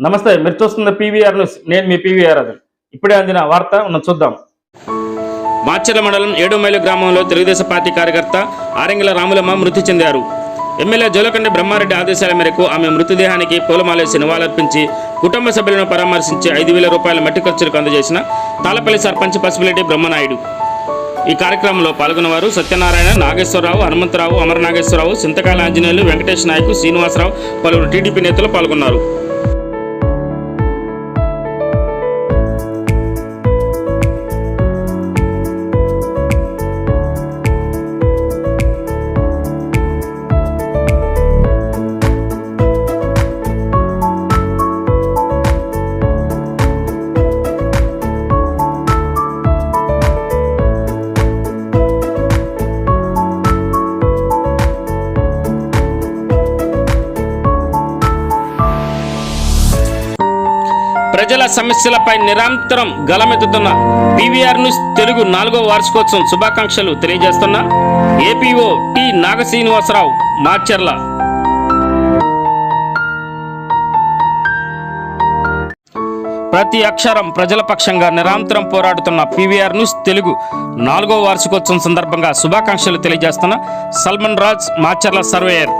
నమస్తే, మీరు చూస్తున్న పీవీఆర్ న్యూస్. నేను మీ పీవీఆర్ రాజు. ఇప్పుడే అందిన వార్త చూద్దాం. మాచర్ల మండలం 7 మైలు గ్రామంలో తెలుగుదేశం పార్టీ కార్యకర్త ఆరెంగిల రాములమ్మ మృతి చెందారు. ఎమ్మెల్యే జోలకండి బ్రహ్మారెడ్డి ఆదేశాల మేరకు ఆమె మృతదేహానికి పూలమాలేసి నివాళులర్పించి కుటుంబ సభ్యులను పరామర్శించి 5,000 రూపాయల మట్టి ఖర్చులకు అందజేసిన తాళపల్లి సర్పంచ్ పసుపులేటి బ్రహ్మనాయుడు. ఈ కార్యక్రమంలో పాల్గొన్నవారు సత్యనారాయణ, నాగేశ్వరరావు, హనుమంతరావు, అమరనాగేశ్వరరావు, సింతకాల ఆంజనేయులు, వెంకటేష్ నాయకు, శ్రీనివాసరావు, పలువురు టీడీపీ నేతలు పాల్గొన్నారు. ప్రజల సమస్యలపై నిరంతరం గలమెత్తుతున్న పీవీఆర్ న్యూస్ తెలుగు 4వ వార్షికోత్సవం శుభాకాంక్షలు తెలియజేస్తున్న ఏపీఓ టి నాగశ్రీనివాసరావు, మాచర్ల. ప్రతి అక్షరం ప్రజల పక్షంగా నిరంతరం పోరాడుతున్న పీవీఆర్ న్యూస్ తెలుగు 4వ వార్షికోత్సవం సందర్భంగా శుభాకాంక్షలు తెలియజేస్తున్న సల్మన్ రాజ్, మాచర్ల సర్వేయర్.